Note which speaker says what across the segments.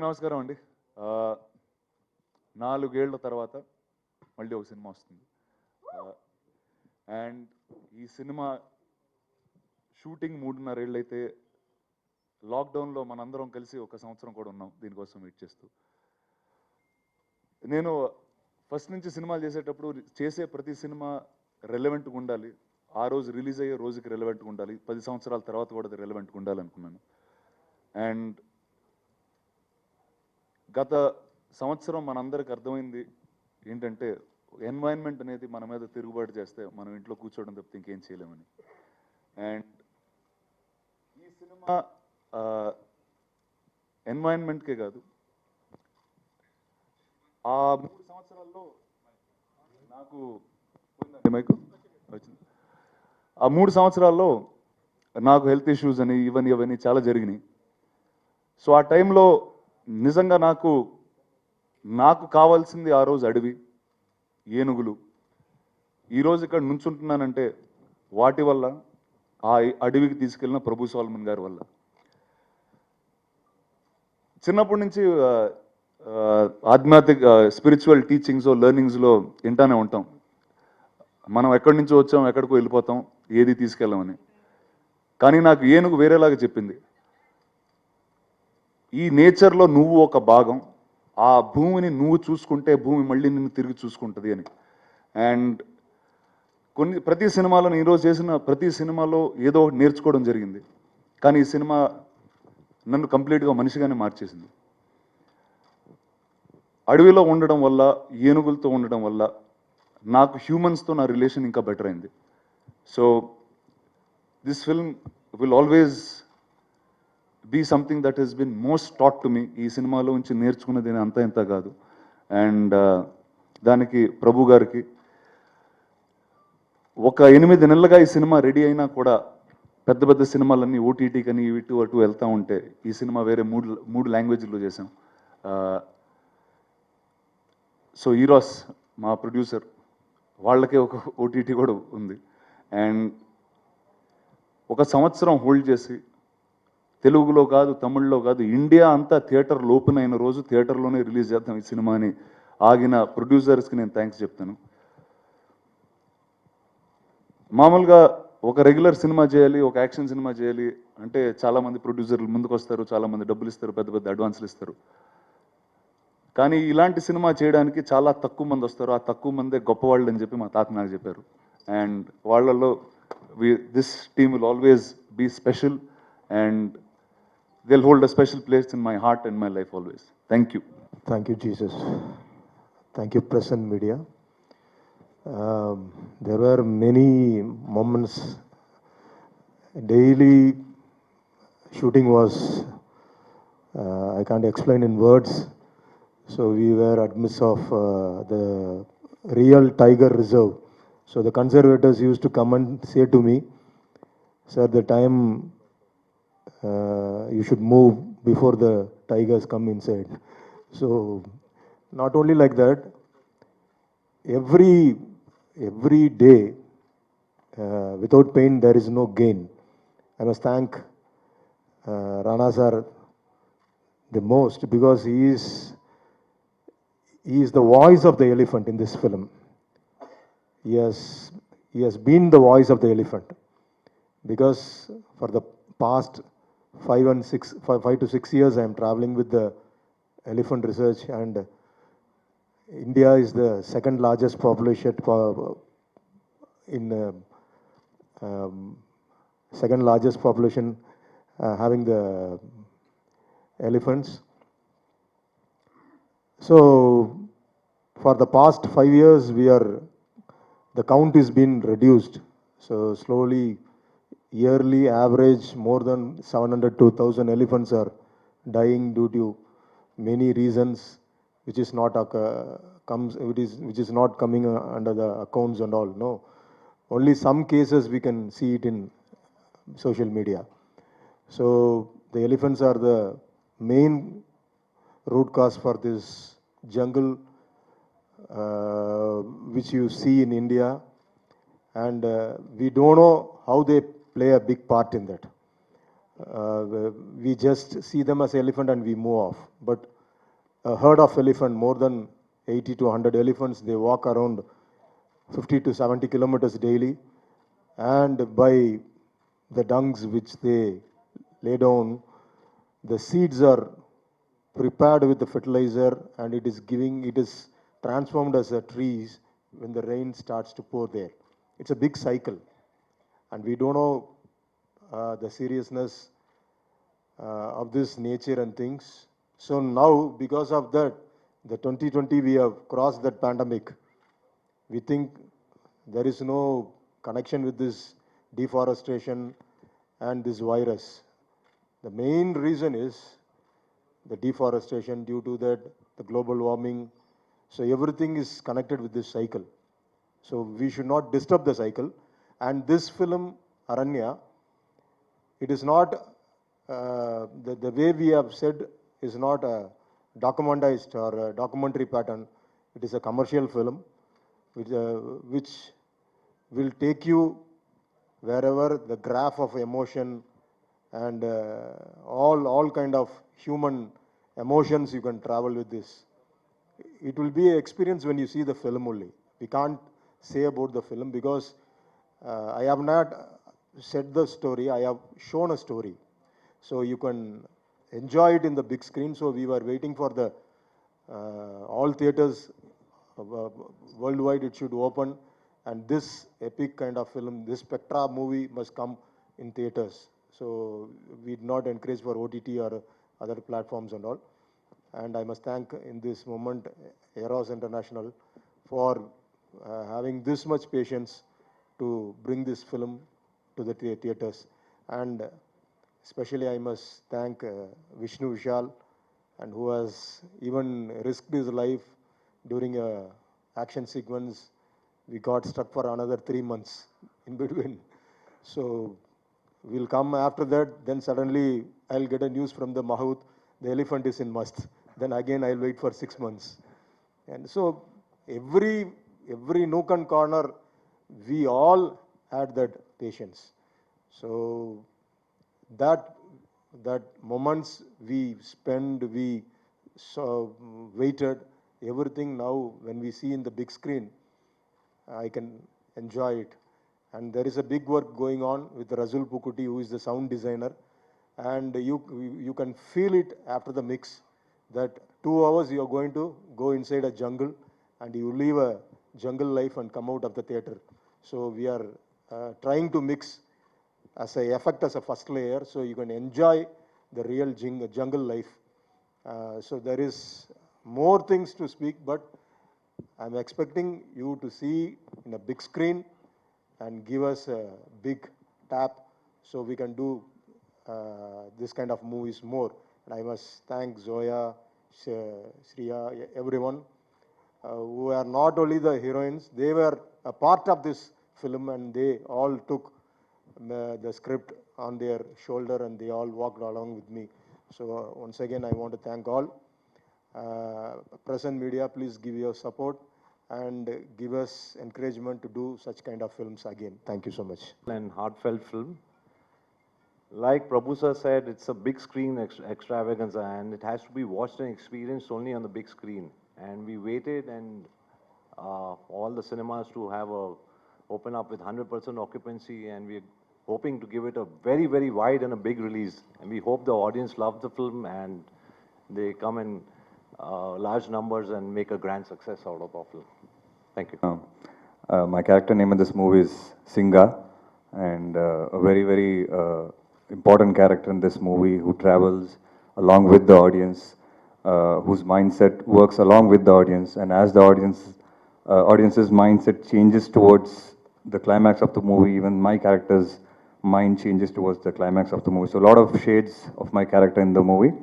Speaker 1: నమస్కారం అండి. 4 ఏళ్ల తర్వాత మళ్ళీ ఒక సినిమా వస్తుంది. అండ్ ఈ సినిమా షూటింగ్ 3.5 ఏళ్ళు అయితే లాక్డౌన్లో మనందరం కలిసి ఒక సంవత్సరం కూడా ఉన్నాం దీనికోసం వెయిట్ చేస్తూ. నేను ఫస్ట్ నుంచి సినిమాలు చేసేటప్పుడు చేసే ప్రతి సినిమా రెలవెంట్గా ఉండాలి, ఆ రోజు రిలీజ్ అయ్యే రోజుకి రెలవెంట్గా ఉండాలి, 10 సంవత్సరాల తర్వాత కూడా అది రెలవెంట్గా ఉండాలనుకున్నాను. అండ్ గత సంవత్సరం మనందరికి అర్థమైంది ఏంటంటే ఎన్వైరన్మెంట్ అనేది మన మీద తిరుగుబాటు చేస్తే మనం ఇంట్లో కూర్చోవడం తప్పితే ఇంకేం చేయలేమని. అండ్ ఈ సినిమా ఎన్వైరన్మెంట్కే కాదు, ఆ 3 సంవత్సరాల్లో నాకు మైకు వచ్చింది. ఆ 3 సంవత్సరాల్లో నాకు హెల్త్ ఇష్యూస్ అని ఇవన్నీ చాలా జరిగినాయి. సో ఆ టైంలో నిజంగా నాకు కావాల్సింది ఆ రోజు అడవి, ఏనుగులు. ఈరోజు ఇక్కడ నుంచుంటున్నానంటే వాటి వల్ల, ఆ అడవికి తీసుకెళ్ళిన ప్రభు సోలమన్ గారి వల్ల. చిన్నప్పటి నుంచి ఆధ్యాత్మిక స్పిరిచువల్ టీచింగ్స్ లెర్నింగ్స్లో వింటానే ఉంటాం, మనం ఎక్కడి నుంచో వచ్చాం ఎక్కడికో వెళ్ళిపోతాం, ఏది తీసుకెళ్ళామని. కానీ నాకు ఏనుగు వేరేలాగా చెప్పింది, ఈ నేచర్లో నువ్వు ఒక భాగం, ఆ భూమిని నువ్వు చూసుకుంటే భూమి మళ్ళీ నిన్ను తిరిగి చూసుకుంటుంది అని. అండ్ ప్రతి సినిమాలో నేను ఈరోజు చేసిన ప్రతి సినిమాలో ఏదో ఒకటి నేర్చుకోవడం జరిగింది. కానీ ఈ సినిమా నన్ను కంప్లీట్గా మనిషిగానే మార్చేసింది. అడవిలో ఉండడం వల్ల, ఏనుగులతో ఉండడం వల్ల నాకు హ్యూమన్స్తో నా రిలేషన్ ఇంకా బెటర్ అయింది. So this film will always be something that he's been most taught to me. ఈ సినిమాలో నుంచి నేర్చుకున్నది అంత ఇంత కాదు. అండ్ దానికి ప్రభు గారికి ఒక 8 నెలలుగా ఈ సినిమా రెడీ అయినా కూడా పెద్ద పెద్ద సినిమాలన్నీ ఓటీటీ కానీ ఇటు అటు వెళ్తూ ఉంటే ఈ సినిమా వేరే మూడు లాంగ్వేజ్లో చేసాం. సో ఈరోస్ మా ప్రొడ్యూసర్, వాళ్ళకే ఒక ఓటీటీ కూడా ఉంది. అండ్ ఒక సంవత్సరం హోల్డ్ చేసి తెలుగులో కాదు, తమిళ్లో కాదు, ఇండియా అంతా థియేటర్లు ఓపెన్ అయిన రోజు థియేటర్లోనే రిలీజ్ చేద్దాం ఈ సినిమాని ఆగిన ప్రొడ్యూసర్స్కి నేను థ్యాంక్స్ చెప్తాను. మామూలుగా ఒక రెగ్యులర్ సినిమా చేయాలి, ఒక యాక్షన్ సినిమా చేయాలి అంటే చాలామంది ప్రొడ్యూసర్లు ముందుకు వస్తారు, చాలామంది డబ్బులు ఇస్తారు, పెద్ద పెద్ద అడ్వాన్సులు ఇస్తారు. కానీ ఇలాంటి సినిమా చేయడానికి చాలా తక్కువ మంది వస్తారు, ఆ తక్కువ మందే గొప్పవాళ్ళు అని చెప్పి మా తాత నాకు చెప్పారు. అండ్ వాళ్ళల్లో this team will always be special and they'll hold a special place in my heart and my life always. Thank you.
Speaker 2: Thank you, Jesus. Thank you, press and media. There were many moments. Daily shooting was, I can't explain in words. So we were at midst of the real tiger reserve. So the conservators used to come and say to me, sir, the time you should move before the tigers come inside. So not only like that, every day without pain there is no gain. I must thank Rana sir the most, because he is the voice of the elephant in this film. He has been the voice of the elephant, because for the past 5 to 6 years I am traveling with the elephant research, and India is the second largest population second largest population having the elephants. So for the past 5 years the count is been reduced. So slowly, yearly average more than 700 to 1,000 elephants are dying due to many reasons, which is not which is not coming under the accounts and all. No, only some cases we can see it in social media. So the elephants are the main root cause for this jungle which you see in India, and we don't know how they play a big part in that. we just see them as elephant and we move off. But a herd of elephant, more than 80 to 100 elephants, they walk around 50 to 70 kilometers daily, and by the dungs which they lay down, the seeds are prepared with the fertilizer, and it is transformed as a trees when the rain starts to pour there. It's a big cycle, and we don't know the seriousness of this nature and things. So now, because of that, the 2020 we have crossed that pandemic. We think there is no connection with this deforestation and this virus. The main reason is the deforestation, due to that, the global warming. So everything is connected with this cycle. So we should not disturb the cycle. And this film, Aranya, it is not, the way we have said is not a documentized or a documentary pattern. It is a commercial film which will take you wherever the graph of emotion and all kind of human emotions you can travel with this. It will be an experience when you see the film only. We can't say about the film because I have not said the story, I have shown a story. So you can enjoy it in the big screen. So we were waiting for the all theaters worldwide, it should open, and this epic kind of film, this Spectra movie must come in theaters. So we did not encourage for OTT or other platforms and all. And I must thank in this moment Eros International for having this much patience to bring this film to the theaters. And especially I must thank Vishnu Vishal, and who has even risked his life during a action sequence. We got stuck for another 3 months in between. So we'll come after that. Then suddenly I'll get a news from the Mahout, the elephant is in Mast. Then again I'll wait for 6 months. And so every nook and corner, we all had that patience. So that moments we spend, we waited, everything now when we see in the big screen, I can enjoy it. And there is a big work going on with Razul Pukuti, who is the sound designer. And you can feel it after the mix, that 2 hours you are going to go inside a jungle and you live a jungle life and come out of the theater. So we are trying to mix as a effect as a first layer, so you can enjoy the real jungle life. So there is more things to speak, but I'm expecting you to see in a big screen and give us a big tap so we can do this kind of movies more. And I must thank Zoya, Shriya, everyone who are not only the heroines, they were a part of this film, and they all took the script on their shoulder and they all walked along with me. So once again, I want to thank all. Present media, please give your support and give us encouragement to do such kind of films again. Thank you so much.
Speaker 3: And heartfelt film. Like Prabhu sir said, it's a big screen extravaganza, and it has to be watched and experienced only on the big screen. And we waited, and all the cinemas to have open up with 100% occupancy, and we're hoping to give it a very, very wide and a big release. And we hope the audience loves the film and they come in large numbers and make a grand success out of our film. Thank you.
Speaker 4: My character name in this movie is Singa, and a very, very important character in this movie who travels along with the audience, whose mindset works along with the audience, and as the audience's mindset changes towards the climax of the movie, even my character's mind changes towards the climax of the movie. So a lot of shades of my character in the movie.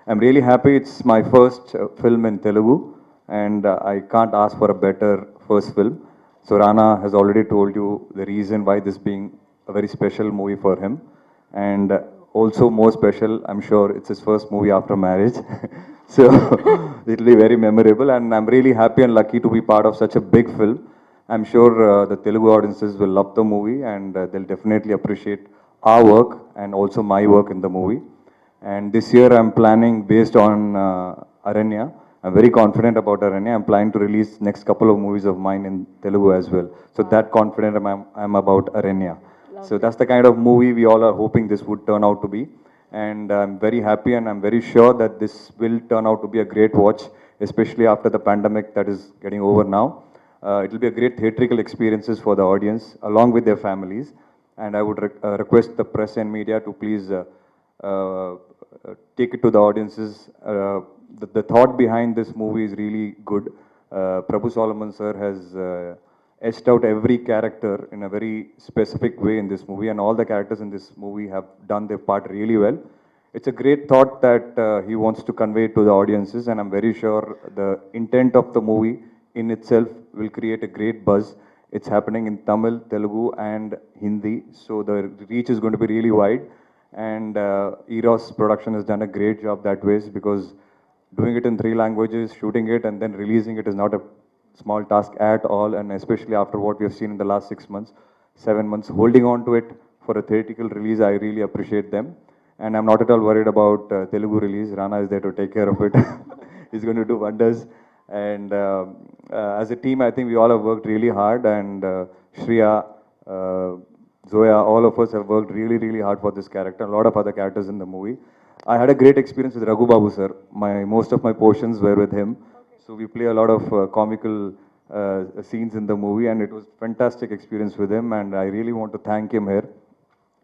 Speaker 4: I'm really happy it's my first film in Telugu, and I can't ask for a better first film. So Rana has already told you the reason why this being a very special movie for him. And also more special, I'm sure it's his first movie after marriage. So it'll be very memorable, and I'm really happy and lucky to be part of such a big film. I'm sure the Telugu audiences will love the movie, and they'll definitely appreciate our work and also my work in the movie. And this year I'm planning based on Aranya. I'm very confident about Aranya. I'm planning to release next couple of movies of mine in Telugu as well. So that confident I'm about Aranya. So that's the kind of movie we all are hoping this would turn out to be. And I'm very happy and I'm very sure that this will turn out to be a great watch, especially after the pandemic that is getting over now. It will be a great theatrical experiences for the audience along with their families. And I would request the press and media to please uh, take it to the audiences. The thought behind this movie is really good. Prabhu Solomon sir has etched out every character in a very specific way in this movie, and all the characters in this movie have done their part really well. It's a great thought that he wants to convey to the audiences, and I'm very sure the intent of the movie in itself will create a great buzz. It's happening in Tamil, Telugu, and Hindi, so the reach is going to be really wide. And Eros production has done a great job that way because doing it in 3 languages, shooting it, and then releasing it is not a small task at all. And especially after what we have seen in the last 6 months, 7 months, holding on to it for a theatrical release, I really appreciate them. And I'm not at all worried about Telugu release. Rana is there to take care of it. He's going to do wonders. And as a team, I think we all have worked really hard. And Shreya, Zoya, all of us have worked really, really hard for this character. A lot of other characters in the movie. I had a great experience with Raghu Babu sir. Most of my portions were with him. So we play a lot of comical scenes in the movie, and it was fantastic experience with him. And I really want to thank him here.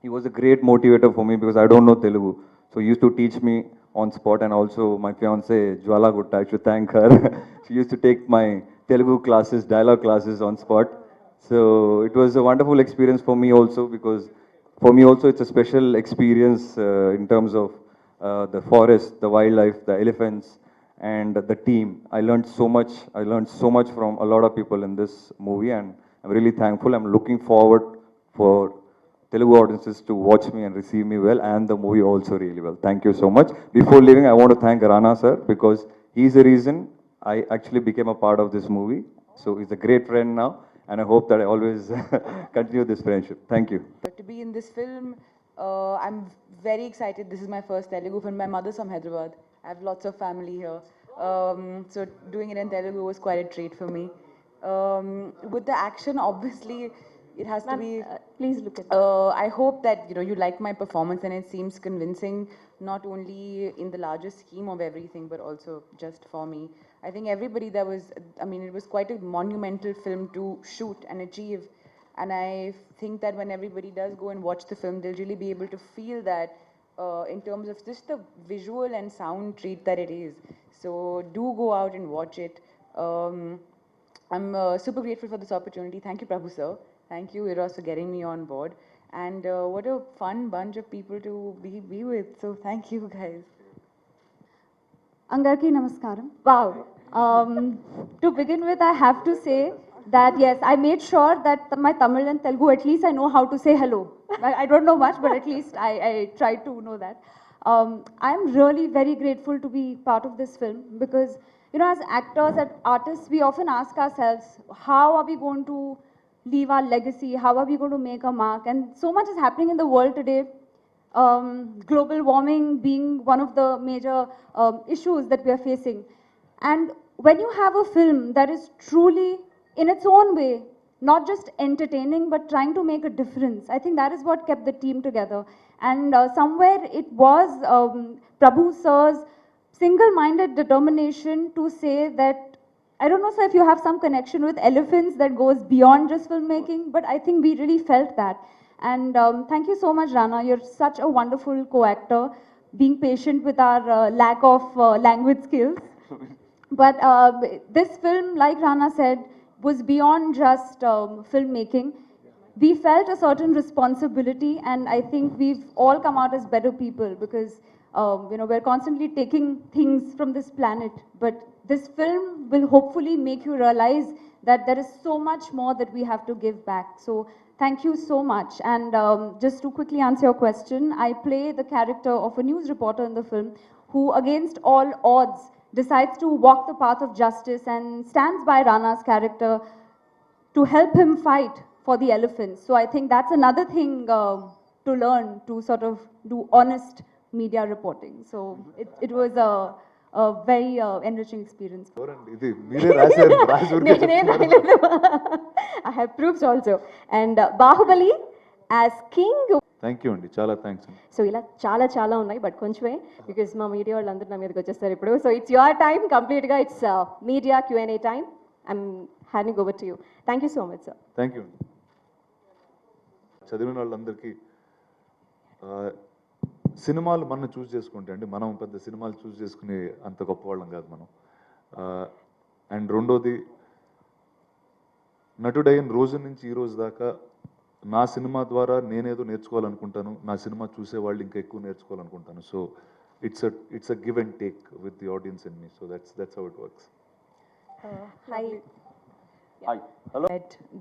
Speaker 4: He was a great motivator for me because I don't know Telugu. So he used to teach me on spot, and also my fiance Jwala Gutta, I should thank her. She used to take my Telugu classes, dialogue classes on spot. So it was a wonderful experience for me also because for me also it's a special experience in terms of the forest, the wildlife, the elephants, and the team. I learned so much. I learned so much from a lot of people in this movie, and I'm really thankful. I'm looking forward for Telugu audiences to watch me and receive me well, and the movie also really well. Thank you so much. Before leaving, I want to thank Rana sir because he's the reason I actually became a part of this movie. So he's a great friend now, and I hope that I always continue this friendship. Thank you.
Speaker 5: But to be in this film, I'm very excited. This is my first Telugu film. My mother's from Hyderabad. I have lots of family here. So doing it in Telugu was quite a treat for me. With the action, obviously, it has to be.
Speaker 6: Please look at
Speaker 5: I hope that you like my performance and it seems convincing, not only in the larger scheme of everything, but also just for me. I think everybody that was, I mean, it was quite a monumental film to shoot and achieve. And I think that when everybody does go and watch the film, they'll really be able to feel that in terms of just the visual and sound treat that it is. So do go out and watch it. I'm super grateful for this opportunity. Thank you, Prabhu sir. Thank you, Eros, for getting me on board. And what a fun bunch of people to be with. So thank you, guys.
Speaker 6: Angarki Namaskaram. Wow. To begin with, I have to say that yes, I made sure that my Tamil and Telugu, at least I know how to say hello. I don't know much, but at least I tried to know that. I'm really very grateful to be part of this film because, as actors and artists, we often ask ourselves, how are we going to leave our legacy? How are we going to make a mark? And so much is happening in the world today. Global warming being one of the major issues that we are facing. And when you have a film that is truly, in its own way, not just entertaining, but trying to make a difference, I think that is what kept the team together. And somewhere it was Prabhu sir's single-minded determination to say that, I don't know, sir, if you have some connection with elephants that goes beyond just filmmaking, but I think we really felt that. And thank you so much, Rana. You're such a wonderful co-actor, being patient with our lack of language skills. But this film, like Rana said, was beyond just filmmaking. We felt a certain responsibility, and I think we've all come out as better people because we're constantly taking things from this planet. But this film will hopefully make you realize that there is so much more that we have to give back. So thank you so much. And just to quickly answer your question, I play the character of a news reporter in the film who, against all odds, decides to walk the path of justice and stands by Rana's character to help him fight for the elephants. So I think that's another thing to learn to sort of do honest media reporting. So it was a very enriching experience.
Speaker 1: ఎవరండి ఇది? మీరే రాశారు, రాసి ఊరికే చెప్తున్నారు.
Speaker 6: I have proofs also. And Bahubali as king.
Speaker 1: Thank you అండి, చాలా thanks అండి.
Speaker 7: సో ఇలా చాలా చాలా ఉన్నాయి బట్ కొంచెమే బికాస్ మా మీడియా వాళ్ళందరూ నా మీదకి వచ్చేస్తారు ఇప్పుడు. సో ఇట్స్ యువర్ టైం కంప్లీట్గా, it's media Q&A time. I'm handing over to you. Thank you so much sir.
Speaker 1: Thank you అండి. చదివిన వాళ్ళందరికీ సినిమాలు మనం చూస్ చేసుకుంటే అండి, మనం పెద్ద సినిమాలు చూస్ చేసుకునే అంత గొప్పవాళ్ళం కాదు మనం. అండ్ రెండోది, నటుడైన రోజు నుంచి ఈ రోజు దాకా నా సినిమా ద్వారా నేనేదో నేర్చుకోవాలనుకుంటాను, నా సినిమా చూసేవాళ్ళు ఇంకా ఎక్కువ నేర్చుకోవాలనుకుంటాను. So it's a give and take with the audience and me. So that's how it works.
Speaker 7: Hi.
Speaker 1: Hi. Hello.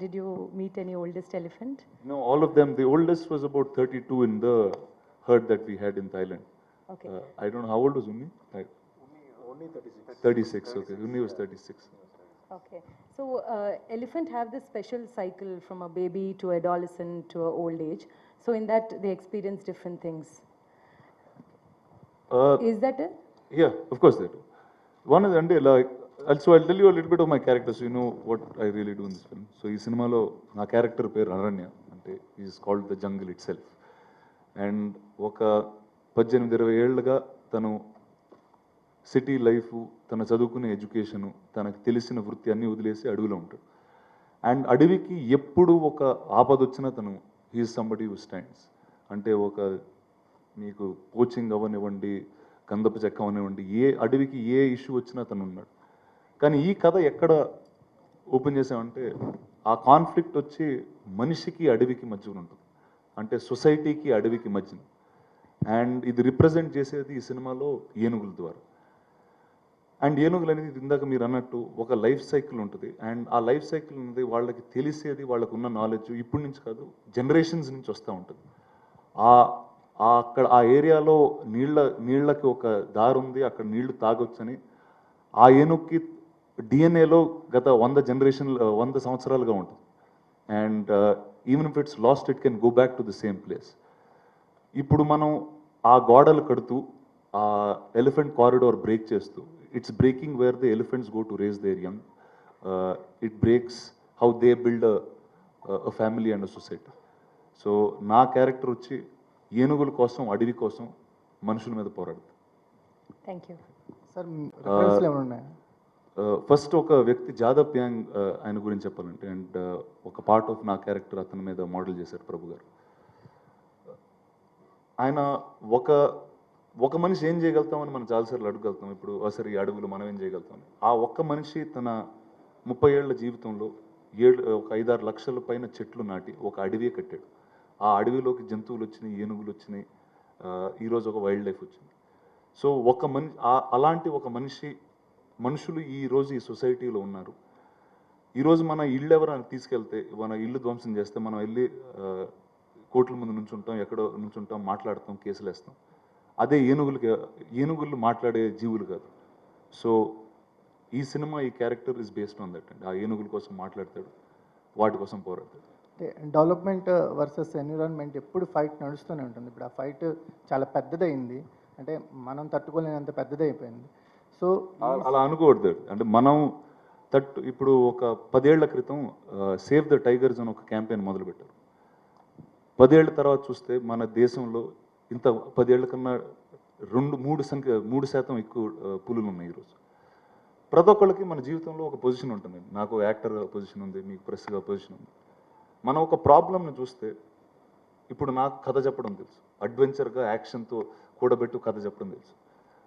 Speaker 8: Did you meet any oldest elephant?
Speaker 1: No, all of them. The oldest was about 32 in the herd that we had in Thailand.
Speaker 8: Okay.
Speaker 1: I don't know, how old was Unni? Only 36. 36, okay. Unni was 36.
Speaker 8: Okay. So elephant have this special cycle from a baby to adolescent to a old age. So in that they experience different things. Is that it?
Speaker 1: Yeah, of course they do. One is, and like, also I'll tell you a little bit of my character, so you know what I really do in this film. So, ee cinema lo na character peru Aranya, ante he is called the jungle itself. And oka 18-20 ఏళ్ళుగా తను city life, తన చదువుకునే education, తనకు తెలిసిన వృత్తి అన్నీ వదిలేసి అడవిలో ఉంటాడు. అండ్ అడవికి ఎప్పుడు ఒక ఆపద వచ్చినా తను హీఈస్ సంబడి హూ స్టాండ్స్. అంటే ఒక మీకు కోచింగ్ అవనివ్వండి, గంధపు చెక్క అవనివ్వండి, ఏ అడవికి ఏ ఇష్యూ వచ్చినా తను ఉన్నాడు. కానీ ఈ కథ ఎక్కడ ఓపెన్ చేసామంటే, ఆ కాన్ఫ్లిక్ట్ వచ్చి మనిషికి అడవికి మధ్యన ఉంటుంది, అంటే సొసైటీకి అడవికి మధ్యన. అండ్ ఇది రిప్రజెంట్ చేసేది ఈ సినిమాలో ఏనుగుల ద్వారా. అండ్ ఏనుగులు అనేది ఇందాక మీరు అన్నట్టు ఒక లైఫ్ సైకిల్ ఉంటుంది. అండ్ ఆ లైఫ్ సైకిల్ అనేది వాళ్ళకి తెలిసేది, వాళ్ళకు ఉన్న నాలెడ్జ్ ఇప్పటి నుంచి కాదు, జనరేషన్స్ నుంచి వస్తూ ఉంటుంది. అక్కడ ఆ ఏరియాలో నీళ్ళకి ఒక దారి ఉంది, అక్కడ నీళ్లు తాగొచ్చని ఆ ఏనుగుకి డిఎన్ఏలో గత 100 సంవత్సరాలుగా ఉంటుంది. And even if it's lost, it can go back to the same place. ఇప్పుడు మనం ఆ గోడలు కడుతూ ఆ ఎలిఫెంట్ కారిడోర్ బ్రేక్ చేస్తూ, it's breaking where the elephants go to raise their young. It breaks how they build a family and a society. So నా character వచ్చి ఏనుగుల కోసం, అడవి కోసం మనుషుల మీద పోరాడుతుంది.
Speaker 8: Thank you.
Speaker 9: సార్ రిఫరెన్స్లు ఏమైనా ఉన్నాయా?
Speaker 1: ఫస్ట్ ఒక వ్యక్తి జాదవ్ ప్యాంగ్, ఆయన గురించి చెప్పాలంటే, అండ్ ఒక పార్ట్ ఆఫ్ నా క్యారెక్టర్ అతని మీద మోడల్ చేశారు ప్రభు గారు. ఆయన ఒక మనిషి ఏం చేయగలుగుతామని మనం చాలాసార్లు అడగలుగుతాం. ఇప్పుడు సరే ఈ అడవులు మనం ఏం చేయగలుగుతాం. ఆ ఒక్క మనిషి తన 30 ఏళ్ల జీవితంలో ఒక 5-6 లక్షల పైన చెట్లు నాటి ఒక అడవియే కట్టాడు. ఆ అడవిలోకి జంతువులు వచ్చినాయి, ఏనుగులు వచ్చినాయి, ఈరోజు ఒక వైల్డ్ లైఫ్ వచ్చింది. సో అలాంటి ఒక మనుషులు ఈరోజు ఈ సొసైటీలో ఉన్నారు. ఈరోజు మన ఇల్లు ఎవరైనా తీసుకెళ్తే, మన ఇల్లు ధ్వంసం చేస్తే మనం వెళ్ళి కోర్టుల ముందు నుంచుంటాం, ఎక్కడో నుంచుంటాం, మాట్లాడతాం, కేసులు వేస్తాం. అదే ఏనుగులు మాట్లాడే జీవులు కాదు. సో ఈ సినిమా, ఈ character is based on that అండి. ఆ ఏనుగుల కోసం మాట్లాడతాడు, వాటి కోసం పోరాడతాడు.
Speaker 9: డెవలప్మెంట్ వర్సెస్ ఎన్విరాన్మెంట్ ఎప్పుడు ఫైట్ నడుస్తూనే ఉంటుంది. ఇప్పుడు ఆ ఫైట్ చాలా పెద్దదైంది, అంటే మనం తట్టుకోలేనంత పెద్దదైపోయింది. సో
Speaker 1: అలా అనుకోవద్దు. అంటే మనం ఇప్పుడు ఒక 10 ఏళ్ల క్రితం సేవ్ ద టైగర్స్ అని ఒక క్యాంపెయిన్ మొదలుపెట్టారు. 10 ఏళ్ల తర్వాత చూస్తే మన దేశంలో ఇంత 10 ఏళ్ల కన్నా 3% ఎక్కువ పులులు ఉన్నాయి ఈరోజు. ప్రతి ఒక్కళ్ళకి మన జీవితంలో ఒక పొజిషన్ ఉంటుంది. నాకు యాక్టర్ పొజిషన్ ఉంది, మీకు ప్రెస్గా పొజిషన్ ఉంది. మనం ఒక ప్రాబ్లమ్ని చూస్తే, ఇప్పుడు నాకు కథ చెప్పడం తెలుసు, అడ్వెంచర్గా యాక్షన్తో కూడబెట్టు కథ చెప్పడం తెలుసు,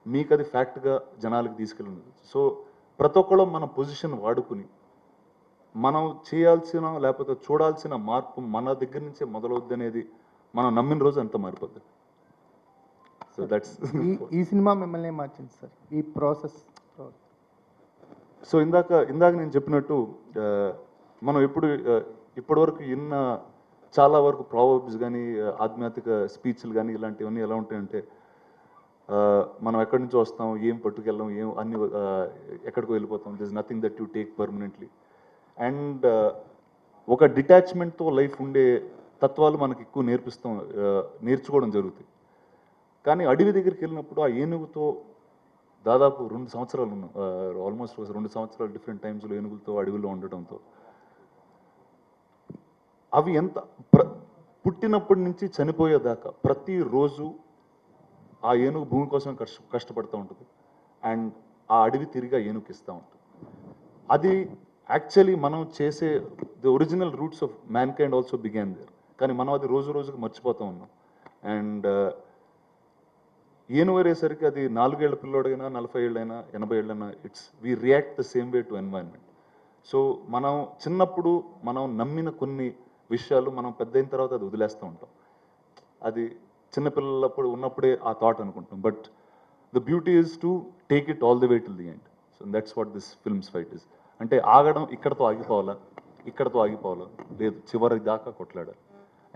Speaker 1: మీకు అది ఫ్యాక్ట్గా జనాలకు తీసుకెళ్ళడం తెలుసు. సో ప్రతి ఒక్కళ్ళు మన పొజిషన్ వాడుకుని మనం చేయాల్సిన లేకపోతే చూడాల్సిన మార్పు మన దగ్గర నుంచే మొదలవుద్ది అనేది మనం నమ్మిన రోజు అంత మారిపోద్ది. సో దట్స్
Speaker 9: ఈ సినిమా మిమ్మల్ని ఏం మార్చింది సార్, ఈ ప్రాసెస్?
Speaker 1: సో ఇందాక నేను చెప్పినట్టు, మనం ఇప్పటివరకు చాలా వరకు ప్రావర్బ్స్ కానీ, ఆధ్యాత్మిక స్పీచ్లు కానీ ఇలాంటివన్నీ ఎలా ఉంటాయంటే, మనం ఎక్కడి నుంచి వస్తాం, ఏం పట్టుకెళ్ళాం, అన్ని ఎక్కడికో వెళ్ళిపోతాం, this is nothing that you take permanently. And ఒక డిటాచ్మెంట్తో లైఫ్ ఉండే తత్వాలు మనకి ఎక్కువ నేర్చుకోవడం జరుగుతాయి. కానీ అడవి దగ్గరికి వెళ్ళినప్పుడు ఆ ఏనుగుతో దాదాపు 2 సంవత్సరాలు ఉన్నాం, ఆల్మోస్ట్ 2 సంవత్సరాలు డిఫరెంట్ టైమ్స్లో ఏనుగులతో అడవిలో ఉండటంతో అవి ఎంత పుట్టినప్పటి నుంచి చనిపోయేదాకా ప్రతిరోజు ఆ ఏనుగు భూమి కోసం కష్టపడుతూ ఉంటుంది అండ్ ఆ అడవి తిరిగి ఆ ఏనుగుకి ఇస్తూ ఉంటుంది. అది యాక్చువల్లీ మనం చేసే the original roots of mankind also began there. కానీ మనం అది రోజు రోజుకి మర్చిపోతూ ఉన్నాం. అండ్ ఏనుగు వేరేసరికి అది 4 ఏళ్ల పిల్లోడైనా 40 ఏళ్ళైనా 80 ఏళ్ళైనా we react the same way to environment. So మనం చిన్నప్పుడు మనం నమ్మిన కొన్ని విషయాలు మనం పెద్ద అయిన తర్వాత అది వదిలేస్తూ ఉంటాం. అది చిన్నపిల్లలప్పుడు ఉన్నప్పుడే ఆ థాట్ అనుకుంటాం. But the beauty is to take it all the way till the end. So that's what this films fight is. అంటే ఆగడం ఇక్కడతో ఆగిపోవాలా, ఇక్కడతో ఆగిపోవాలా, లేదు చివరి దాకా కొట్లాడాలి.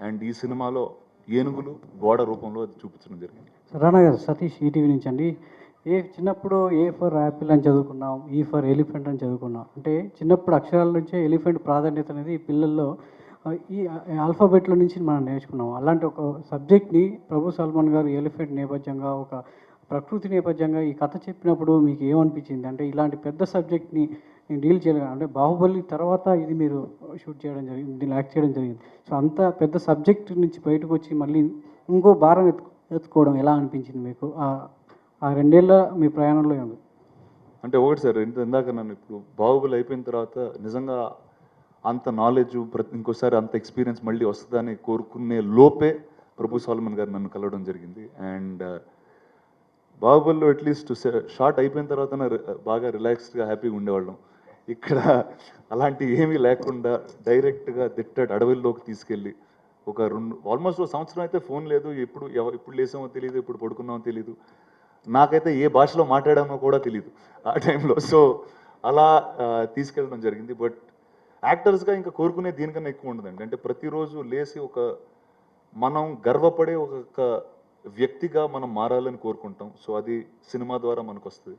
Speaker 1: అండ్ ఈ సినిమాలో ఏనుగులు గోడ రూపంలో అది చూపించడం జరిగింది.
Speaker 10: రాణా గారు, సతీష్, ఈటీవీ నుంచి అండి. చిన్నప్పుడు ఏ ఫర్ యాపిల్ అని చదువుకున్నాం, ఈ ఫర్ ఎలిఫెంట్ అని చదువుకున్నాం. అంటే చిన్నప్పుడు అక్షరాల నుంచే ఎలిఫెంట్ ప్రాధాన్యత అనేది పిల్లల్లో ఈ ఆల్ఫాబెట్లో నుంచి మనం నేర్చుకున్నాం. అలాంటి ఒక సబ్జెక్ట్ని ప్రభు సల్మాన్ గారు ఎలిఫెంట్ నేపథ్యంగా, ఒక ప్రకృతి నేపథ్యంగా ఈ కథ చెప్పినప్పుడు మీకు ఏమనిపించింది? అంటే ఇలాంటి పెద్ద సబ్జెక్ట్ని నేను డీల్ చేయగలను, అంటే బాహుబలి తర్వాత ఇది మీరు షూట్ చేయడం జరిగింది, దీన్ని యాక్ట్ చేయడం జరిగింది. సో అంత పెద్ద సబ్జెక్ట్ నుంచి బయటకు వచ్చి మళ్ళీ ఇంకో భారం ఎత్తుకోవడం ఎలా అనిపించింది మీకు? ఆ 2 ఏళ్ళ మీ ప్రయాణంలో ఏమి?
Speaker 1: అంటే ఒకటి సార్, ఇందాక నన్ను ఇప్పుడు బాహుబలి అయిపోయిన తర్వాత నిజంగా అంత నాలెడ్జ్ ఇంకోసారి అంత ఎక్స్పీరియన్స్ మళ్ళీ వస్తుందని కోరుకునే లోపే ప్రభు సల్మాన్ గారు నన్ను కలవడం జరిగింది. అండ్ బాహుబలిలో అట్లీస్ట్ షార్ట్ అయిపోయిన తర్వాత బాగా రిలాక్స్డ్గా హ్యాపీగా ఉండేవాళ్ళం. ఇక్కడ అలాంటి ఏమీ లేకుండా డైరెక్ట్గా దిట్టాడు అడవుల్లోకి తీసుకెళ్ళి ఒక ఆల్మోస్ట్ 1 సంవత్సరం అయితే ఫోన్ లేదు, ఎప్పుడు లేసామో తెలియదు, ఎప్పుడు పడుకున్నామో తెలియదు, నాకైతే ఏ భాషలో మాట్లాడామో కూడా తెలియదు ఆ టైంలో. సో అలా తీసుకెళ్ళడం జరిగింది. బట్ యాక్టర్స్గా ఇంకా కోరుకునే దీనికన్నా ఎక్కువ ఉండదండి. అంటే ప్రతిరోజు లేచి మనం గర్వపడే ఒక వ్యక్తిగా మనం మారాలని కోరుకుంటాం. సో అది సినిమా ద్వారా మనకు వస్తుంది.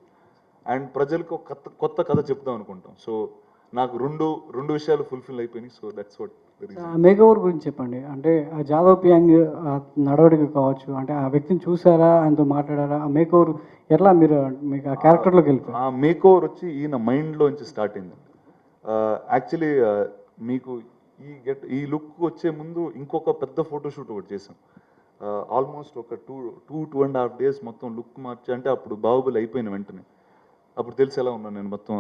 Speaker 1: అండ్ ప్రజలకు కొత్త కథ చెప్దాం అనుకుంటాం. సో నాకు రెండు విషయాలు ఫుల్ఫిల్ అయిపోయినాయి. So that's what
Speaker 10: make over గురించి చెప్పండి. అంటే ఆ జాదవ్ పియాంగ్ నడవడిక కావచ్చు, అంటే ఆ వ్యక్తిని చూసారా, ఆయనతో మాట్లాడారా? ఆ మేక్ ఓవర్ ఎట్లా మీకు ఆ క్యారెక్టర్లోకి వెళ్ళిపోయి?
Speaker 1: ఆ మేక్ ఓవర్ వచ్చి ఈయన మైండ్లోంచి స్టార్ట్ అయింది. యాక్చువల్లీ మీకు ఈ లుక్ వచ్చే ముందు ఇంకొక పెద్ద ఫోటోషూట్ ఒకటి చేసాం. ఆల్మోస్ట్ ఒక 2.5 days మొత్తం లుక్ మార్చి, అంటే అప్పుడు బాహుబలి అయిపోయిన వెంటనే అప్పుడు తెలిసి ఎలా ఉన్నాను నేను, మొత్తం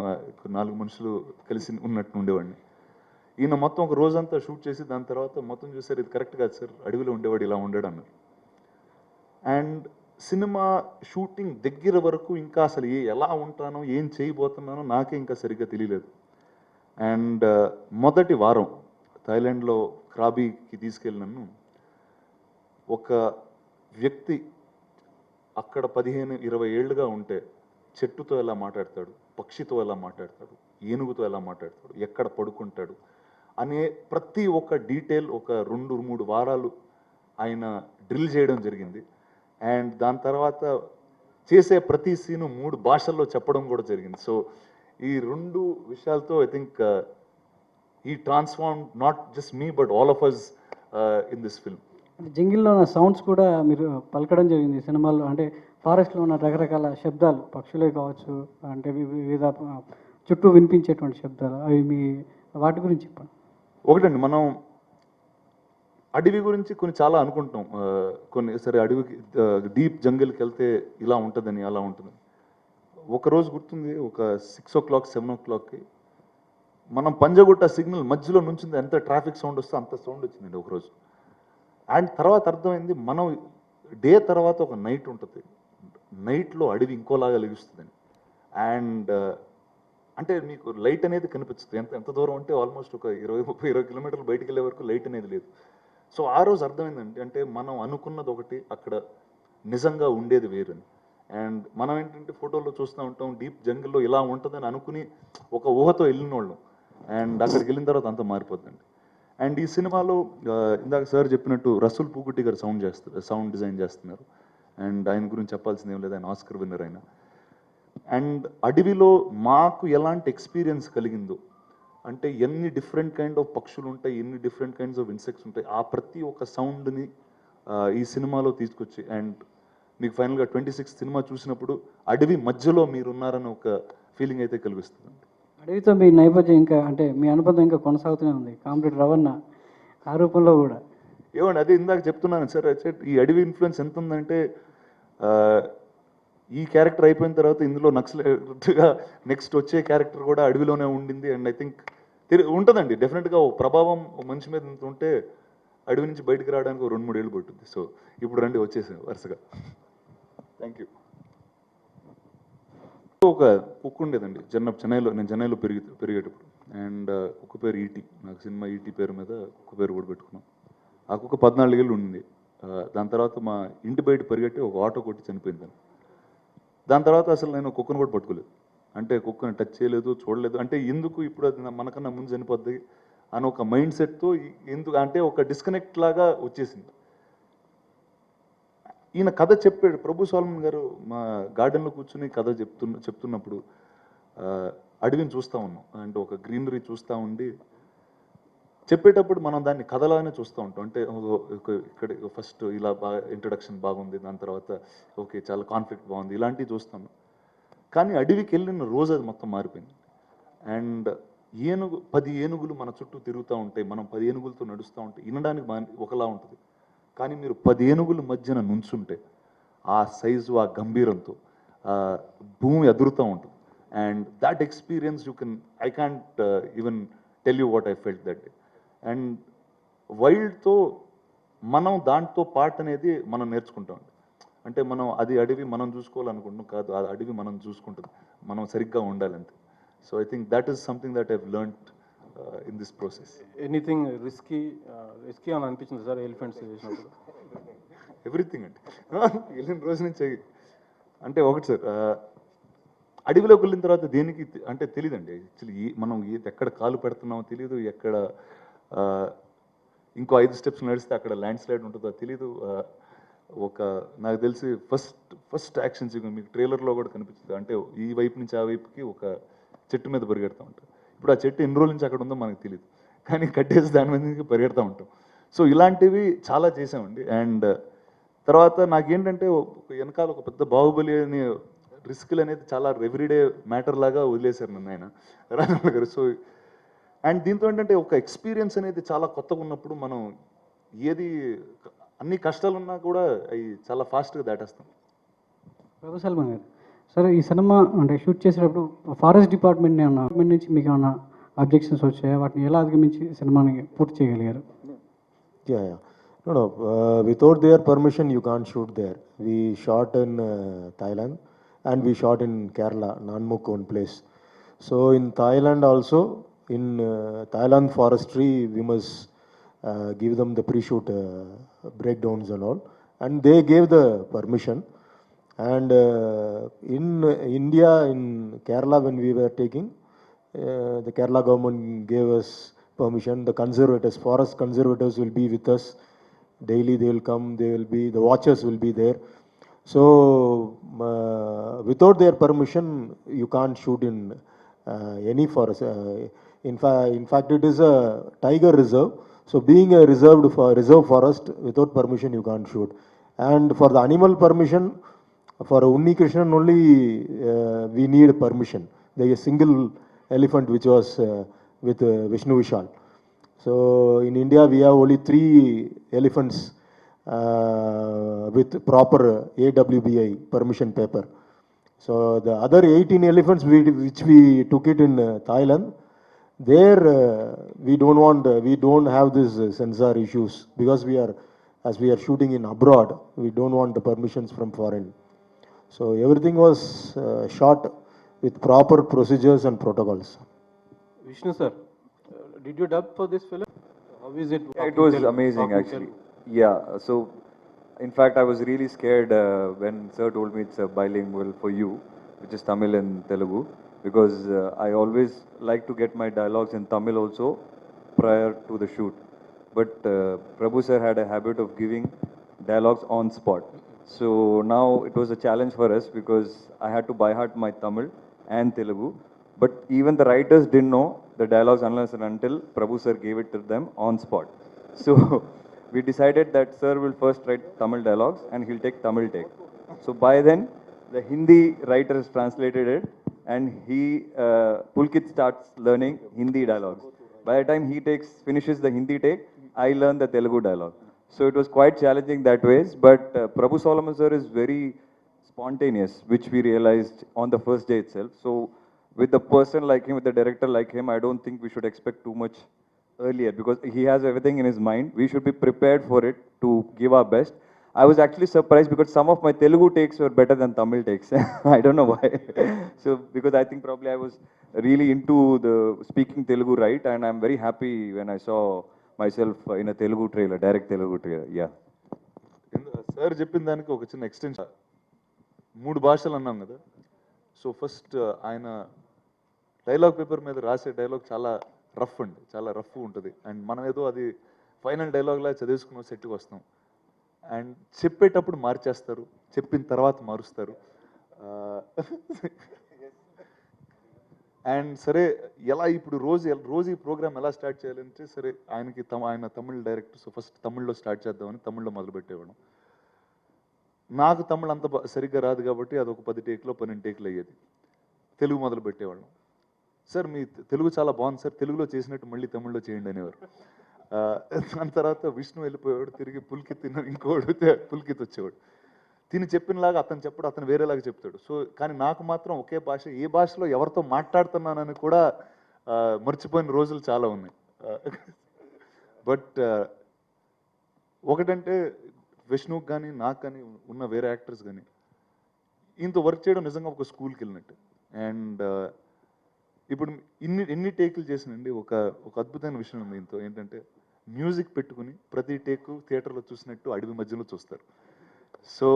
Speaker 1: 4 మనుషులు కలిసి ఉన్నట్టు ఉండేవాడిని. ఈయన మొత్తం ఒక రోజంతా షూట్ చేసి దాని తర్వాత మొత్తం చూసారు, ఇది కరెక్ట్ కాదు సార్, అడవిలో ఉండేవాడు ఇలా ఉండడు అన్నారు. అండ్ సినిమా షూటింగ్ దగ్గర వరకు ఇంకా అసలు ఎలా ఉంటానో ఏం చేయబోతున్నానో నాకే ఇంకా సరిగ్గా తెలియలేదు. అండ్ మొదటి వారం థాయిలాండ్లో క్రాబీకి తీసుకెళ్ళి నన్ను ఒక వ్యక్తి అక్కడ 15-20 ఏళ్ళుగా ఉంటే చెట్టుతో ఎలా మాట్లాడతాడు, పక్షితో ఎలా మాట్లాడతాడు, ఏనుగుతో ఎలా మాట్లాడతాడు, ఎక్కడ పడుకుంటాడు అనే ప్రతి ఒక్క డీటెయిల్ ఒక 2-3 వారాలు ఆయన డ్రిల్ చేయడం జరిగింది. అండ్ దాని తర్వాత చేసే ప్రతి సీను 3 భాషల్లో చెప్పడం కూడా జరిగింది. సో ఈ 2 విషయాలతో ఐ థింక్ ఈ transform not just me but all of us in this film.
Speaker 10: అంటే జంగిల్లో ఉన్న సౌండ్స్ కూడా మీరు పలకడం జరిగింది సినిమాలో. అంటే ఫారెస్ట్లో ఉన్న రకరకాల శబ్దాలు, పక్షులే కావచ్చు, అంటే వివిధ చుట్టూ వినిపించేటువంటి శబ్దాలు, అవి వాటి గురించి చెప్పండి.
Speaker 1: ఒకటండి, మనం అడవి గురించి చాలా అనుకుంటాం. కొన్ని సరే అడవికి డీప్ జంగిల్కి వెళ్తే ఇలా ఉంటుందని అలా ఉంటుంది. ఒకరోజు గుర్తుంది, ఒక 6 o'clock 7 o'clockకి మనం పంజగుట్ట సిగ్నల్ మధ్యలో నుంచింది, ఎంత ట్రాఫిక్ సౌండ్ వస్తే అంత సౌండ్ వచ్చిందండి ఒకరోజు. అండ్ తర్వాత అర్థమైంది, మనం డే తర్వాత ఒక నైట్ ఉంటుంది, నైట్లో అడవి ఇంకోలాగా లెగుస్తుందని. అండ్ అంటే మీకు లైట్ అనేది కనిపిస్తుంది, ఎంత దూరం అంటే ఆల్మోస్ట్ ఒక 20-30-20 కిలోమీటర్లు బయటికి వెళ్ళే వరకు లైట్ అనేది లేదు. సో ఆ రోజు అర్థమైందండి, అంటే మనం అనుకున్నది ఒకటి, అక్కడ నిజంగా ఉండేది వేరని. అండ్ మనం ఏంటంటే ఫోటోలో చూస్తూ ఉంటాం, డీప్ జంగిల్లో ఇలా ఉంటుందని అనుకుని ఒక ఊహతో వెళ్ళిన వాళ్ళం. అండ్ అక్కడికి వెళ్ళిన తర్వాత అంతా మారిపోతుందండి. అండ్ ఈ సినిమాలో ఇందాక సార్ చెప్పినట్టు రసూల్ పూకుట్టి గారు సౌండ్ డిజైన్ చేస్తున్నారు. అండ్ ఆయన గురించి చెప్పాల్సింది ఏం లేదు, ఆయన ఆస్కర్ విన్నర్ అయినా. అండ్ అడవిలో మాకు ఎలాంటి ఎక్స్పీరియన్స్ కలిగిందో, అంటే ఎన్ని డిఫరెంట్ కైండ్ ఆఫ్ పక్షులు ఉంటాయి, ఎన్ని డిఫరెంట్ కైండ్స్ ఆఫ్ ఇన్సెక్ట్స్ ఉంటాయి, ఆ ప్రతి ఒక్క సౌండ్ని ఈ సినిమాలో తీసుకొచ్చి, అండ్ మీకు ఫైనల్గా 26 సినిమా చూసినప్పుడు అడవి మధ్యలో మీరున్నారని ఒక ఫీలింగ్ అయితే కలిగిస్తుంది.
Speaker 10: అడవితో మీ నేపథ్యం ఇంకా అంటే మీ అనుబంధం ఇంకా కొనసాగుతూనే ఉంది, కామ్రేడ్ రవణ ఆ రూపంలో కూడా.
Speaker 1: ఏమండి అదే ఇందాక చెప్తున్నాను సార్, ఈ అడవి ఇన్ఫ్లుయెన్స్ ఎంత ఉందంటే ఈ క్యారెక్టర్ అయిపోయిన తర్వాత ఇందులో నక్సలైట్గా నెక్స్ట్ వచ్చే క్యారెక్టర్ కూడా అడవిలోనే ఉండింది. అండ్ ఐ థింక్ ఉంటుందండి డెఫినెట్గా ఓ ప్రభావం ఓ మనిషి మీద ఇంత ఉంటే అడవి నుంచి బయటకు రావడానికి 2-3 ఏళ్ళు పట్టుద్ది. సో ఇప్పుడు రండి వచ్చేసాం వరుసగా. Thank you. ఒక కుక్క ఉండేదండి చెన్నైలో, నేను చెన్నైలో పెరిగేటప్పుడు. అండ్ కుక్క పేరు ఈటీ, నాకు సినిమా ఈటీ పేరు మీద కుక్క పేరు కూడా పెట్టుకున్నాం. ఆ కుక్క 14 ఏళ్ళు ఉండింది. దాని తర్వాత మా ఇంటి బయట పరిగెట్టి ఒక ఆటో కొట్టి చనిపోయింది. దాని తర్వాత అసలు నేను కుక్కను కూడా పట్టుకోలేదు, అంటే కుక్కను టచ్ చేయలేదు, చూడలేదు. అంటే ఎందుకు ఇప్పుడు అది మనకన్నా ముందు చనిపోద్ది అని ఒక మైండ్ సెట్తో, ఎందుకు అంటే ఒక డిస్కనెక్ట్ లాగా వచ్చేసింది. ఈయన కథ చెప్పాడు, ప్రభు సోలమన్ గారు మా గార్డెన్లో కూర్చుని కథ చెప్తున్నప్పుడు అడవిని చూస్తూ ఉన్నాం, అంటే ఒక గ్రీనరీ చూస్తూ ఉండి చెప్పేటప్పుడు మనం దాన్ని కథలానే చూస్తూ ఉంటాం. అంటే ఇక్కడ ఫస్ట్ ఇలా బాగా ఇంట్రడక్షన్ బాగుంది, దాని తర్వాత ఓకే చాలా కాన్ఫ్లిక్ట్ బాగుంది, ఇలాంటివి చూస్తాను. కానీ అడవికి వెళ్ళిన రోజు అది మొత్తం మారిపోయింది. అండ్ 10 ఏనుగులు మన చుట్టూ తిరుగుతూ ఉంటాయి, మనం 10 ఏనుగులతో నడుస్తూ ఉంటే వినడానికి ఒకలా ఉంటుంది. కానీ మీరు 10 ఏనుగుల మధ్యన నుంచుంటే ఆ సైజు, ఆ గంభీరంతో భూమి ఎదురుతూ ఉంటుంది. And that experience I can't even tell you what I felt that day. And వైల్డ్తో మనం దాంతో పార్ట్ అనేది మనం నేర్చుకుంటాం. అంటే మనం అది అడవి మనం చూసుకోవాలనుకుంటున్నాం కాదు, అది అడవి మనం చూసుకుంటుంది, మనం సరిగ్గా ఉండాలంతే. So I think that is something that I've learned in this process.
Speaker 11: Anything risky అని అనిపించింది సార్ ఎలిఫెంట్స్ చేసినప్పుడు?
Speaker 1: ఎవ్రీథింగ్ అండి. వెళ్ళిన రోజు నుంచి అంటే ఒకటి సార్, అడవిలోకి వెళ్ళిన తర్వాత దేనికి అంటే తెలియదండి యాక్చువల్లీ. మనం ఎక్కడ కాలు పెడుతున్నామో తెలియదు, ఎక్కడ ఇంకో 5 స్టెప్స్ నడిస్తే అక్కడ ల్యాండ్ స్లైడ్ ఉంటుందో తెలియదు. నాకు తెలిసి ఫస్ట్ యాక్షన్ సీక్వెన్స్ మీకు ట్రైలర్లో కూడా కనిపిస్తుంది. అంటే ఈ వైపు నుంచి ఆ వైపుకి ఒక చెట్టు మీద పరిగెడతా ఉంటాం. ఇప్పుడు ఆ చెట్టు ఎన్ని రోజుల నుంచి అక్కడ ఉందో మనకు తెలియదు, కానీ కట్టేసి దాని మీద నుంచి పరిగెడతా ఉంటాం. సో ఇలాంటివి చాలా చేసామండి. అండ్ తర్వాత నాకేంటంటే వెనకాల ఒక పెద్ద బాహుబలి అని రిస్క్లు అనేది చాలా ఎవ్రీడే మ్యాటర్ లాగా వదిలేశారు నన్ను ఆయన రాజమౌళి గారు. సో అండ్ దీంతో ఏంటంటే ఒక ఎక్స్పీరియన్స్ అనేది చాలా కొత్తగా ఉన్నప్పుడు మనం అన్ని కష్టాలున్నా కూడా అవి చాలా ఫాస్ట్గా దాటేస్తాం.
Speaker 10: ప్రభు సల్మాన్ గారు, సరే ఈ సినిమా అంటే షూట్ చేసేటప్పుడు ఫారెస్ట్ డిపార్ట్మెంట్ నుంచి మీకు ఏమైనా అబ్జెక్షన్స్ వచ్చాయా? వాటిని ఎలా అధిగమించి సినిమాని పూర్తి చేయగలిగారు?
Speaker 2: Yeah. No. Without their permission, you can't shoot there. We shot in Thailand and we shot in Kerala, Nanmuk one place. So in Thailand also, in Thailand forestry, we must give them the pre-shoot breakdowns and all. And they gave the permission. And in India, in Kerala, when we were taking, the Kerala government gave us permission. The conservators, forest conservators will be with us daily. They will come, the watchers will be there. So without their permission, you can't shoot in any forest. In fact, it is a tiger reserve. So being a reserve forest, without permission you can't shoot. And for the animal permission, for Unni Krishnan only we need permission. There is a single elephant which was with Vishnu Vishal. So in India we have only 3 elephants with proper AWBI permission paper. So the other 18 elephants which we took it in Thailand, there we don't have this censor issues, because as we are shooting in abroad, we don't want the permissions from foreign. So everything was shot with proper procedures and protocols.
Speaker 11: Vishnu sir, did you dub for this film? How is it?
Speaker 4: Yeah, it was amazing actually. Yeah, so in fact I was really scared when sir told me it's a bilingual for you, which is Tamil and Telugu, because I always like to get my dialogues in Tamil also prior to the shoot. But Prabhu sir had a habit of giving dialogues on spot. So now it was a challenge for us because I had to by heart my Tamil and Telugu. But even the writers didn't know the dialogues unless and until Prabhu sir gave it to them on spot. So we decided that sir will first write Tamil dialogues and he'll take Tamil take. So by then, the Hindi writer has translated it, and Pulkit starts learning Hindi dialogues. By the time he finishes the Hindi take, I learn the Telugu dialogue. So it was quite challenging that ways, but Prabhu Solomon sir is very spontaneous, which we realized on the first day itself. So with a person like him, with a director like him, I don't think we should expect too much earlier because he has everything in his mind. We should be prepared for it to give our best. I was actually surprised because some of my Telugu takes were better than Tamil takes. I don't know why. So because I think probably I was really into the speaking Telugu, right? And I'm very happy when I saw myself in a Telugu trailer, direct Telugu trailer. Yeah.
Speaker 1: Sir చెప్పిన దానికి ఒక చిన్న extension 3 భాషలు అన్నాం కదా. So first ఆయన dialogue paper మీద రాసే డైలాగ్ చాలా రఫ్ అండి, చాలా రఫ్ ఉంటుంది. అండ్ మనం ఏదో అది ఫైనల్ డైలాగ్లా చదివేసుకున్న సెట్కి వస్తాం. అండ్ చెప్పేటప్పుడు మార్చేస్తారు, చెప్పిన తర్వాత మారుస్తారు. అండ్ సరే ఎలా ఇప్పుడు రోజు ఈ ప్రోగ్రామ్ ఎలా స్టార్ట్ చేయాలంటే సరే ఆయన తమిళ్ డైరెక్టర్, సో ఫస్ట్ తమిళ్లో స్టార్ట్ చేద్దామని తమిళ్లో మొదలుపెట్టేవాడు. నాకు తమిళ్ అంత సరిగ్గా రాదు కాబట్టి అదొక 10 టేక్లో 12 టేక్లు అయ్యేది. తెలుగు మొదలు పెట్టేవాళ్ళం. సార్ మీ తెలుగు చాలా బాగుంది సార్, తెలుగులో చేసినట్టు మళ్ళీ తమిళ్లో చేయండి అనేవారు. దాని తర్వాత విష్ణు వెళ్ళిపోయాడు, తిరిగి పుల్కిత్ వచ్చేవాడు. తిని చెప్పినలాగా అతను చెప్పడు, అతను వేరేలాగా చెప్తాడు. సో కానీ నాకు మాత్రం ఒకే భాష, ఏ భాషలో ఎవరితో మాట్లాడుతున్నానని కూడా మర్చిపోయిన రోజులు చాలా ఉన్నాయి. బట్ ఒకటంటే విష్ణుకి కానీ నాకు కానీ ఉన్న వేరే యాక్టర్స్ కానీ ఇంత వర్క్ చేయడం నిజంగా ఒక స్కూల్కి వెళ్ళినట్టు. అండ్ ఇప్పుడు ఎన్ని టేకులు చేసినండి ఒక అద్భుతమైన విషయం ఉంది ఇంతో, ఏంటంటే మ్యూజిక్ పెట్టుకుని ప్రతి టేకు థియేటర్లో చూసినట్టు అడవి మధ్యలో చూస్తారు. సో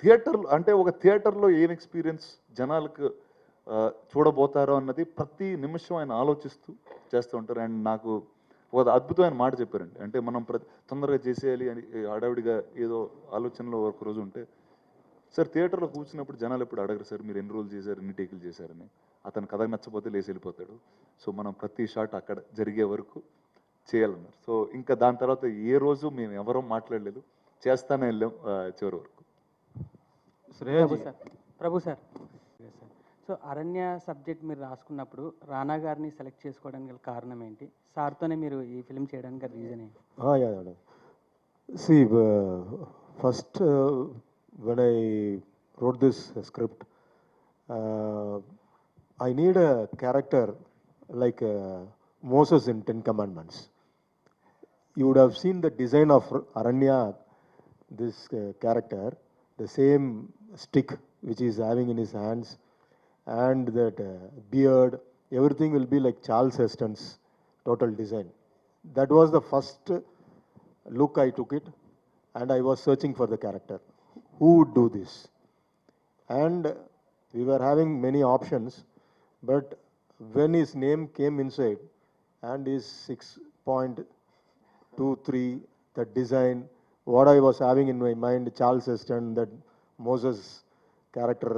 Speaker 1: థియేటర్లో అంటే ఒక థియేటర్లో ఏం ఎక్స్పీరియన్స్ జనాలకు చూడబోతారో అన్నది ప్రతి నిమిషం ఆయన ఆలోచిస్తూ చేస్తూ ఉంటారు. అండ్ నాకు ఒక అద్భుతమైన మాట చెప్పారండి, అంటే మనం తొందరగా చేసేయాలి అని హడావిడిగా ఏదో ఆలోచనలో ఒక రోజు ఉంటే, సార్ థియేటర్లో కూర్చున్నప్పుడు జనాలు ఎప్పుడు అడగరు సార్ మీరు ఎన్ని రోజులు చేశారు, ఎన్ని టేకులు చేశారని. అతను కథ నచ్చపోతే లేచి వెళ్ళిపోతాడు. సో మనం ప్రతి షాట్ అక్కడ జరిగే వరకు చేయాలన్నారు. సో ఇంకా దాని తర్వాత ఏ రోజు మేము ఎవరో మాట్లాడలేదు, చేస్తానే వెళ్ళాం చివరి వరకు.
Speaker 10: ప్రభు సార్, సో అరణ్య సబ్జెక్ట్ మీరు రాసుకున్నప్పుడు రానా గారిని సెలెక్ట్ చేసుకోవడానికి గల కారణం ఏంటి? సార్తోనే మీరు ఈ ఫిల్మ్ చేయడానికి రీజన్ ఏంటి?
Speaker 2: See, first when I wrote this script, I need a character like Moses in 10 Commandments. You would have seen the design of Aranya, this character, the same stick which he is having in his hands, and that beard, everything will be like Charles Heston's total design. That was the first look I took it, and I was searching for the character. Who would do this? And we were having many options, but when his name came inside, and his 6.23, the design, what I was having in my mind, Charles Heston, that Moses character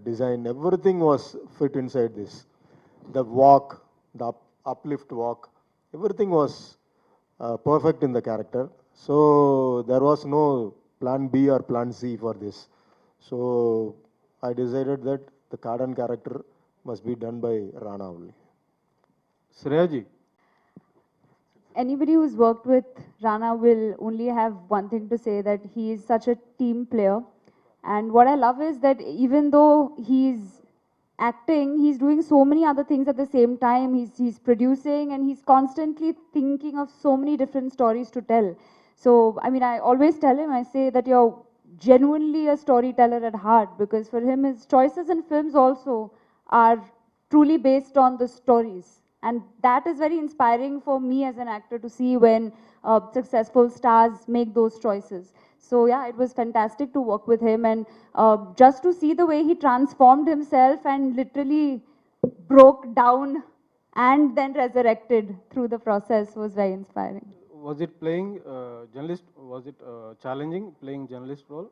Speaker 2: design, everything was fit inside this. The walk, the uplift walk, everything was perfect in the character. So there was no plan B or plan C for this. So I decided that the Kardan character must be done by Rana only.
Speaker 11: Shreyaji.
Speaker 6: Anybody who's worked with Rana will only have one thing to say, that he is such a team player. And what I love is that even though he's acting, he's doing so many other things at the same time. He's producing, and he's constantly thinking of so many different stories to tell. So, I mean, I always tell him, I say that you're genuinely a storyteller at heart, because for him, his choices in films also are truly based on the stories. And that is very inspiring for me as an actor to see when successful stars make those choices. So yeah, it was fantastic to work with him, and just to see the way he transformed himself and literally broke down and then resurrected through the process was very inspiring.
Speaker 11: Was it playing journalist? Was it challenging playing journalist role?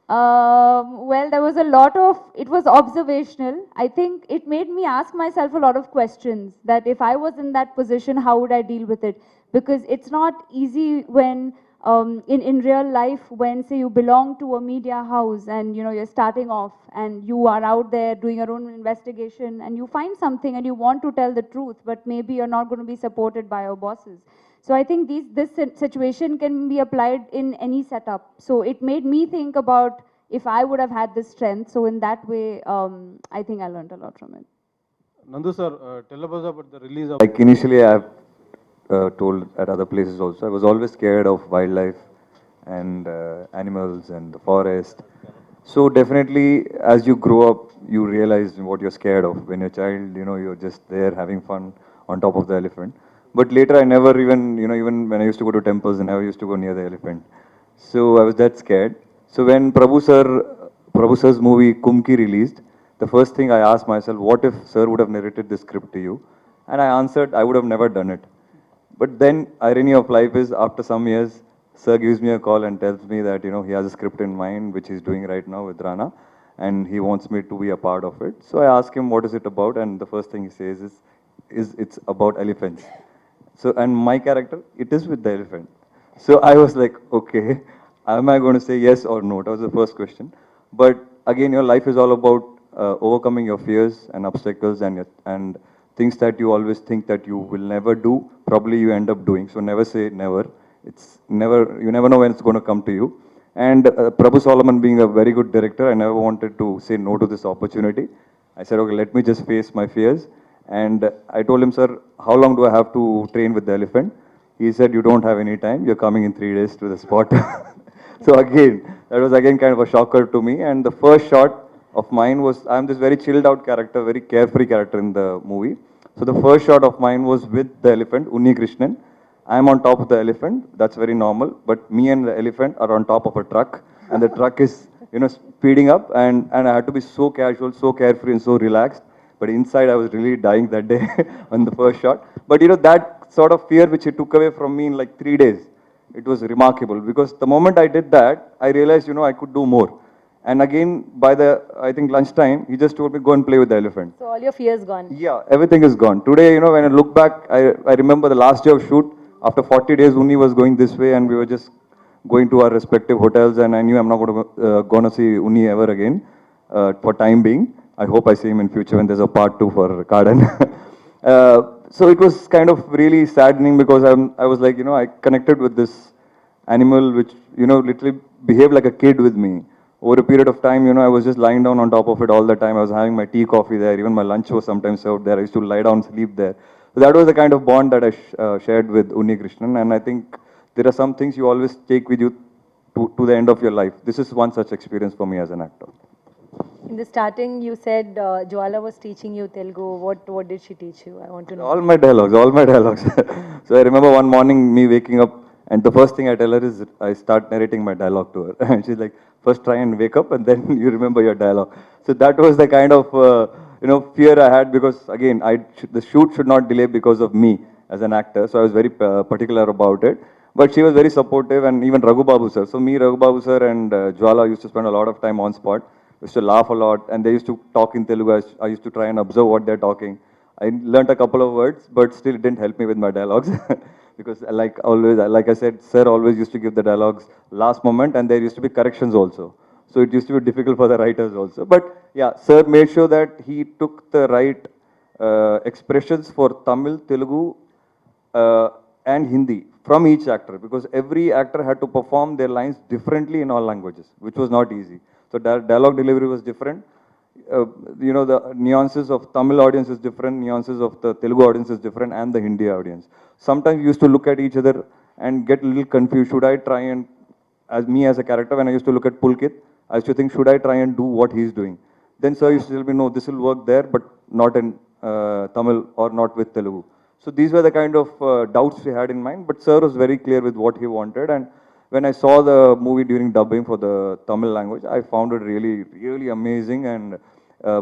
Speaker 6: Well, there was a lot of, it was observational. I think it made me ask myself a lot of questions that if I was in that position, how would I deal with it? Because it's not easy when, in real life, when say you belong to a media house and you know you're starting off and you are out there doing your own investigation and you find something and you want to tell the truth, but maybe you're not going to be supported by your bosses. So I think situation can be applied in any setup. So it made me think about if I would have had this strength. So in that way, I think I learned a lot from it.
Speaker 11: Nandu sir, tell us about the release of.
Speaker 4: Like initially, I've told at other places also, I was always scared of wildlife and animals and the forest. So definitely, as you grow up, you realize what you're scared of. When you're a child, you know, you're just there having fun on top of the elephant. But later, I never even, you know, even when I used to go to temples, I never used to go near the elephant. So I was that scared. So when Prabhu sir's movie Kumki released, the first thing I asked myself, what if sir would have narrated this script to you? And I answered, I would have never done it. But then, irony of life is, after some years, sir gives me a call and tells me that, you know, he has a script in mind, which he's doing right now with Rana, and he wants me to be a part of it. So I ask him, what is it about? And the first thing he says is it's about elephants. So, and my character, it is with the elephant. So I was like, okay, am I going to say yes or no? That was the first question. But again, your life is all about overcoming your fears and obstacles and things that you always think that you will never do, probably you end up doing. So never say never. It's never, you never know when it's going to come to you. And Prabhu Solomon being a very good director, I never wanted to say no to this opportunity. I said, okay, let me just face my fears. And I told him, sir, how long do I have to train with the elephant? He said, you don't have any time. You're coming in 3 days to the spot. So again, that was again kind of a shocker to me. And the first shot of mine was, I'm this very chilled out character, very carefree character in the movie. So the first shot of mine was with the elephant, Unni Krishnan. I'm on top of the elephant, that's very normal. But me and the elephant are on top of a truck. And the truck is, you know, speeding up. And I had to be so casual, so carefree and so relaxed. But inside I was really dying that day on the first shot. But you know, that sort of fear which he took away from me in like 3 days, it was remarkable because the moment I did that, I realized, you know, I could do more. And again, by the, I think lunchtime, he just told me, go and play with the elephant.
Speaker 8: So all your fears gone.
Speaker 4: Yeah, everything is gone. Today, you know, when I look back, I remember the last day of shoot, after 40 days, Unni was going this way and we were just going to our respective hotels and I knew I'm not going to see Unni ever again for time being. I hope I see him in future when there's a part 2 for Garden. So it was kind of really saddening because I was like, you know, I connected with this animal which, you know, literally behaved like a kid with me. Over a period of time, you know, I was just lying down on top of it all the time. I was having my tea, coffee there. Even my lunch was sometimes served there. I used to lie down, sleep there. So that was the kind of bond that I shared with Unni Krishnan. And I think there are some things you always take with you to the end of your life. This is one such experience for me as an actor.
Speaker 8: In the starting, you said Jwala was teaching you Telugu. What did she teach you? I want to know.
Speaker 4: All my dialogues. So I remember one morning me waking up and the first thing I tell her is I start narrating my dialogue to her. And she's like, first try and wake up and then you remember your dialogue. So that was the kind of, you know, fear I had because again, the shoot should not delay because of me as an actor. So I was very particular about it. But she was very supportive and even Raghu Babu sir. So me, Raghu Babu sir and Jwala used to spend a lot of time on spot. Used to laugh a lot and they used to talk in Telugu. I used to try and observe what they're talking. I learned a couple of words, but still it didn't help me with my dialogues. Because like always, like I said, sir always used to give the dialogues last moment and there used to be corrections also. So it used to be difficult for the writers also. But yeah, sir made sure that he took the right expressions for Tamil, Telugu and Hindi from each actor because every actor had to perform their lines differently in all languages, which was not easy. So dialogue delivery was different. You know, the nuances of Tamil audience is different, nuances of the Telugu audience is different, and the Hindi audience. Sometimes we used to look at each other and get a little confused. Should I try and, as me as a character, when I used to look at Pulkit, I used to think, should I try and do what he's doing? Then sir used to tell me, no, this will work there, but not in Tamil or not with Telugu. So these were the kind of doubts we had in mind, but sir was very clear with what he wanted. And when I saw the movie during dubbing for the Tamil language, I found it really, really amazing. And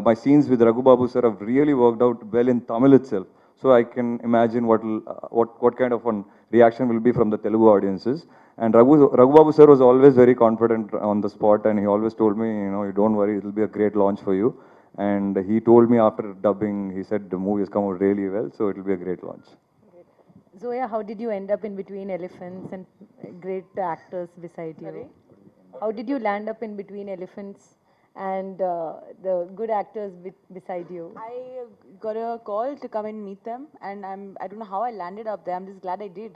Speaker 4: my scenes with Raghu Babu sir have really worked out well in Tamil itself. So I can imagine what kind of a reaction will be from the Telugu audiences. And Raghu Babu sir was always very confident on the spot, and he always told me, you know, you don't worry, it will be a great launch for you. And he told me after dubbing, he said the movie has come out really well, so it will be a great launch.
Speaker 8: Zoya, how did you end up in between elephants and great actors beside you?
Speaker 5: Sorry?
Speaker 8: How did you land up in between elephants and the good actors beside you?
Speaker 5: I got a call to come and meet them, and I don't know how I landed up there. I'm just glad I did.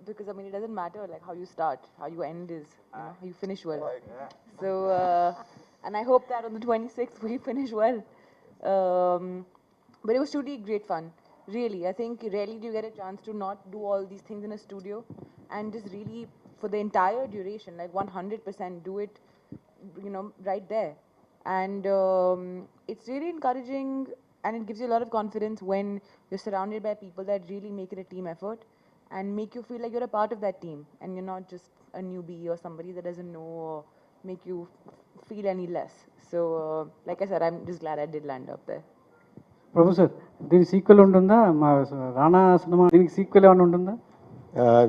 Speaker 5: Because I mean, it doesn't matter like how you start, how you end is, you know, how you finish well. So, and I hope that on the 26th we finish well. But it was truly great fun. Really, I think rarely do you get a chance to not do all these things in a studio and just really, for the entire duration, like 100% do it, you know, right there. And it's really encouraging, and it gives you a lot of confidence when you're surrounded by people that really make it a team effort and make you feel like you're a part of that team and you're not just a newbie or somebody that doesn't know or make you feel any less. So, like I said, I'm just glad I did land up there.
Speaker 10: Professor దీని sequel ఉంటుందా? మా రానా cinema దీనికి sequel ఏమైనా ఉంటుందా?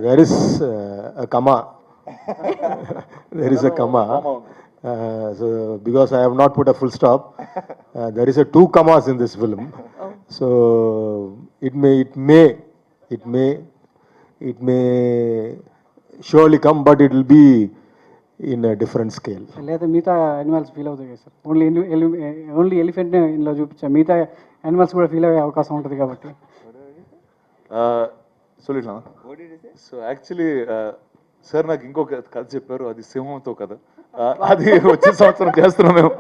Speaker 2: There is a comma. There is a comma. So because I have not put a full stop, there is a 2 commas in this film. So it may surely come, but it will be in a different scale.
Speaker 10: లేదా మిగతా animals feel అవుతాయి కదా sir? Only elephant ఇందులో చూపించా, మిగతా animals కూడా feel అయ్యే అవకాశం ఉంటుంది కాబట్టి.
Speaker 1: சொல்லிடலாம். సో యాక్చువల్లీ సార్ నాకు ఇంకొక కథ చెప్పారు, అది సింహంతో కథ. అది వచ్చే సంవత్సరం చేస్తున్నాం మేము.